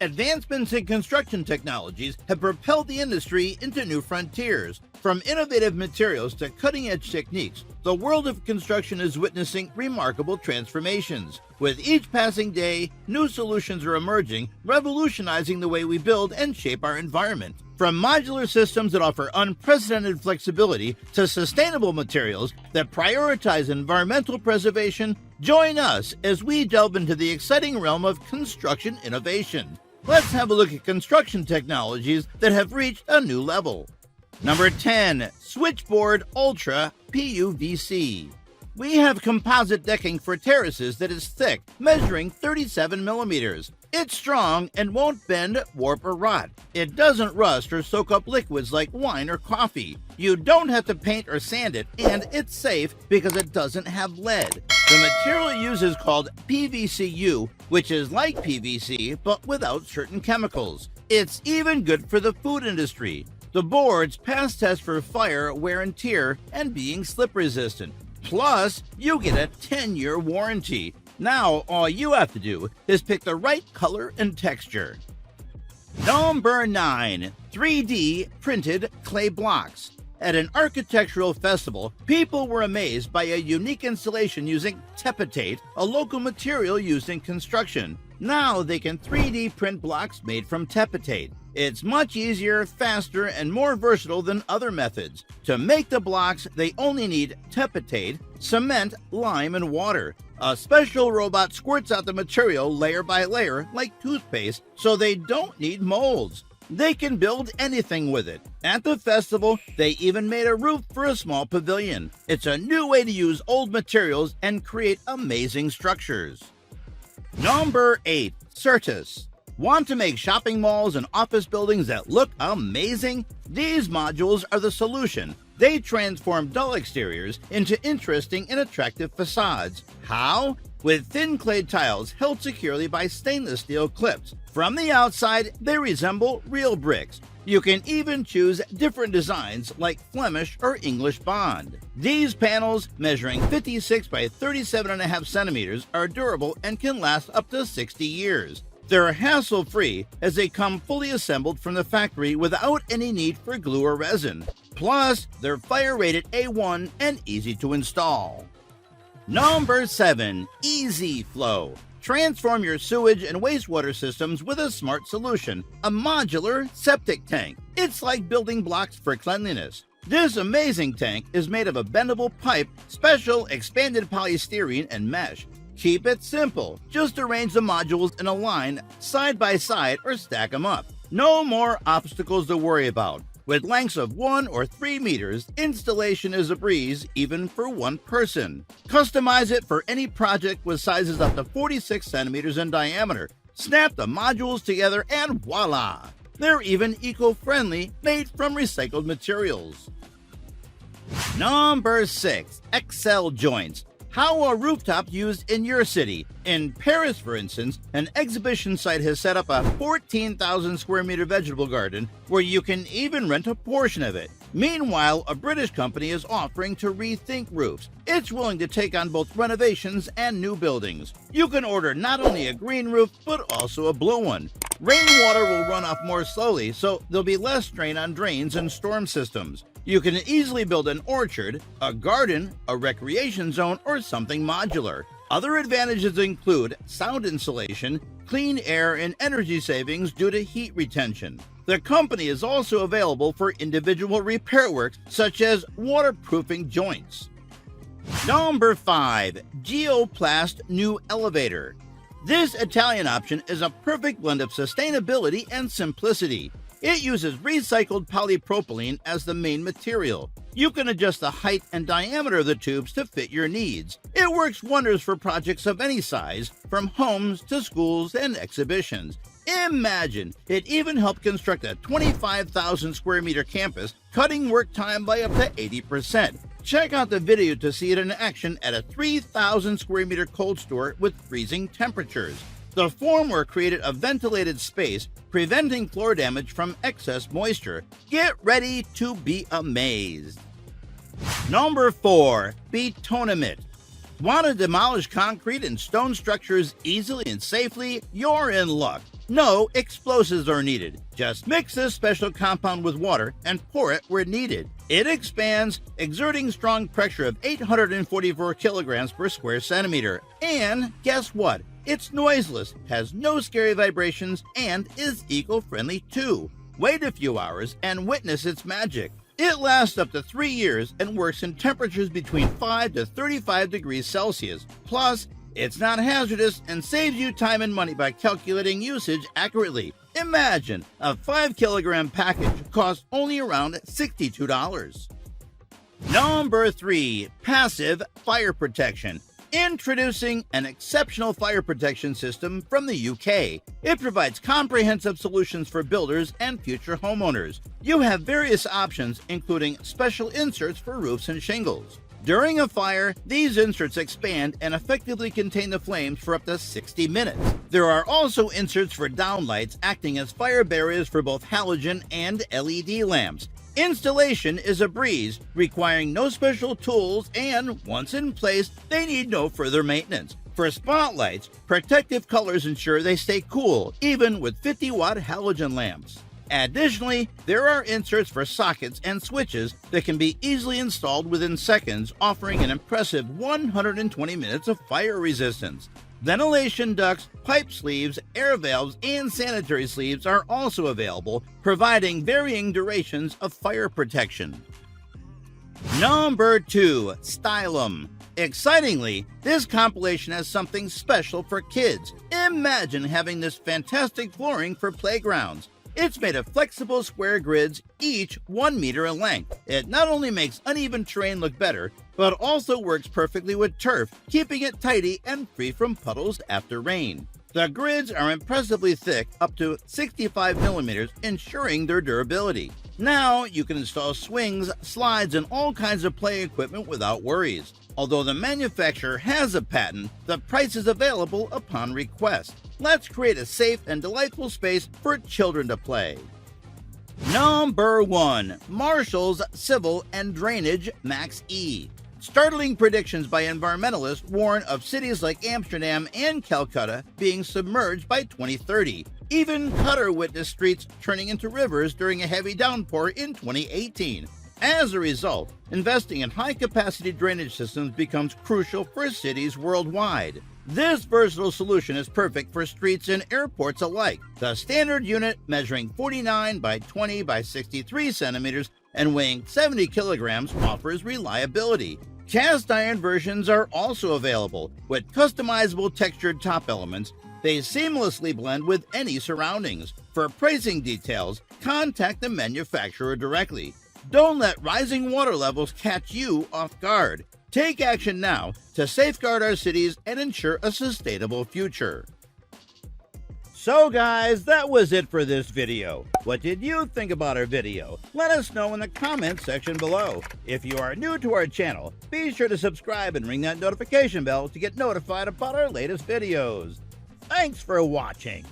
Advancements in construction technologies have propelled the industry into new frontiers. From innovative materials to cutting-edge techniques, the world of construction is witnessing remarkable transformations. With each passing day, new solutions are emerging, revolutionizing the way we build and shape our environment. From modular systems that offer unprecedented flexibility to sustainable materials that prioritize environmental preservation, join us as we delve into the exciting realm of construction innovation. Let's have a look at construction technologies that have reached a new level. Number 10. Switchboard Ultra PUVC. We have composite decking for terraces that is thick, measuring 37 millimeters. It's strong and won't bend, warp, or rot. It doesn't rust or soak up liquids like wine or coffee. You don't have to paint or sand it, and it's safe because it doesn't have lead. The material used is called PVCU, which is like PVC but without certain chemicals. It's even good for the food industry. The boards pass tests for fire, wear and tear, and being slip resistant. Plus, you get a 10-year warranty. Now, all you have to do is pick the right color and texture. Number 9. 3D printed clay blocks. At an architectural festival, people were amazed by a unique installation using tepitate, a local material used in construction. Now they can 3D print blocks made from tepitate. It's much easier, faster, and more versatile than other methods. To make the blocks, they only need tepitate, cement, lime, and water. A special robot squirts out the material layer by layer like toothpaste, so they don't need molds. They can build anything with it. At the festival, they even made a roof for a small pavilion. It's a new way to use old materials and create amazing structures. Number 8. Certus. Want to make shopping malls and office buildings that look amazing? These modules are the solution. They transform dull exteriors into interesting and attractive facades. How? With thin clay tiles held securely by stainless steel clips. From the outside, they resemble real bricks. You can even choose different designs like Flemish or English bond. These panels, measuring 56 by 37.5 centimeters, are durable and can last up to 60 years. They're hassle-free as they come fully assembled from the factory without any need for glue or resin. Plus, they're fire-rated A1 and easy to install. Number 7. Easy Flow. Transform your sewage and wastewater systems with a smart solution, a modular septic tank. It's like building blocks for cleanliness. This amazing tank is made of a bendable pipe, special expanded polystyrene, and mesh. Keep it simple. Just arrange the modules in a line, side by side, or stack them up. No more obstacles to worry about. With lengths of 1 or 3 meters, installation is a breeze even for one person. Customize it for any project with sizes up to 46 centimeters in diameter. Snap the modules together and voila! They're even eco-friendly, made from recycled materials. Number 6. XL joints. How are rooftops used in your city? In Paris, for instance, an exhibition site has set up a 14,000 square meter vegetable garden where you can even rent a portion of it. Meanwhile, a British company is offering to rethink roofs. It's willing to take on both renovations and new buildings. You can order not only a green roof, but also a blue one. Rainwater will run off more slowly, so there'll be less strain on drains and storm systems. You can easily build an orchard, a garden, a recreation zone, or something modular. Other advantages include sound insulation, clean air, and energy savings due to heat retention. The company is also available for individual repair work, such as waterproofing joints. Number 5. Geoplast New Elevator. This Italian option is a perfect blend of sustainability and simplicity. It uses recycled polypropylene as the main material. You can adjust the height and diameter of the tubes to fit your needs. It works wonders for projects of any size, from homes to schools and exhibitions. Imagine, it even helped construct a 25,000 square meter campus, cutting work time by up to 80%. Check out the video to see it in action at a 3,000 square meter cold store with freezing temperatures. The formwork created a ventilated space, preventing floor damage from excess moisture. Get ready to be amazed. Number 4. Betonamit. Want to demolish concrete and stone structures easily and safely? You're in luck. No explosives are needed. Just mix this special compound with water and pour it where needed. It expands, exerting strong pressure of 844 kilograms per square centimeter. And guess what? It's noiseless, has no scary vibrations, and is eco-friendly too. Wait a few hours and witness its magic. It lasts up to 3 years and works in temperatures between 5 to 35 degrees Celsius. Plus, it's not hazardous and saves you time and money by calculating usage accurately. Imagine a 5-kilogram package costs only around $62. Number 3. Passive fire protection. Introducing an exceptional fire protection system from the UK. It provides comprehensive solutions for builders and future homeowners. You have various options, including special inserts for roofs and shingles. During a fire, these inserts expand and effectively contain the flames for up to 60 minutes. There are also inserts for downlights, acting as fire barriers for both halogen and LED lamps. Installation is a breeze, requiring no special tools, and once in place, they need no further maintenance. For spotlights, protective colors ensure they stay cool, even with 50-watt halogen lamps. Additionally, there are inserts for sockets and switches that can be easily installed within seconds, offering an impressive 120 minutes of fire resistance. Ventilation ducts, pipe sleeves, air valves, and sanitary sleeves are also available, providing varying durations of fire protection. Number 2. Stylum. Excitingly, this compilation has something special for kids. Imagine having this fantastic flooring for playgrounds. It's made of flexible square grids, each 1 meter in length. It not only makes uneven terrain look better, but also works perfectly with turf, keeping it tidy and free from puddles after rain. The grids are impressively thick, up to 65 millimeters, ensuring their durability. Now you can install swings, slides, and all kinds of play equipment without worries. Although the manufacturer has a patent, the price is available upon request. Let's create a safe and delightful space for children to play. Number 1. Marshall's Civil and Drainage Max E. Startling predictions by environmentalists warn of cities like Amsterdam and Calcutta being submerged by 2030. Even Qatar witnessed streets turning into rivers during a heavy downpour in 2018. As a result, investing in high-capacity drainage systems becomes crucial for cities worldwide. This versatile solution is perfect for streets and airports alike. The standard unit, measuring 49 by 20 by 63 centimeters and weighing 70 kilograms, offers reliability. Cast iron versions are also available. With customizable textured top elements, they seamlessly blend with any surroundings. For pricing details, contact the manufacturer directly. Don't let rising water levels catch you off guard. Take action now to safeguard our cities and ensure a sustainable future. So guys, that was it for this video. What did you think about our video? Let us know in the comments section below. If you are new to our channel, be sure to subscribe and ring that notification bell to get notified about our latest videos. Thanks for watching.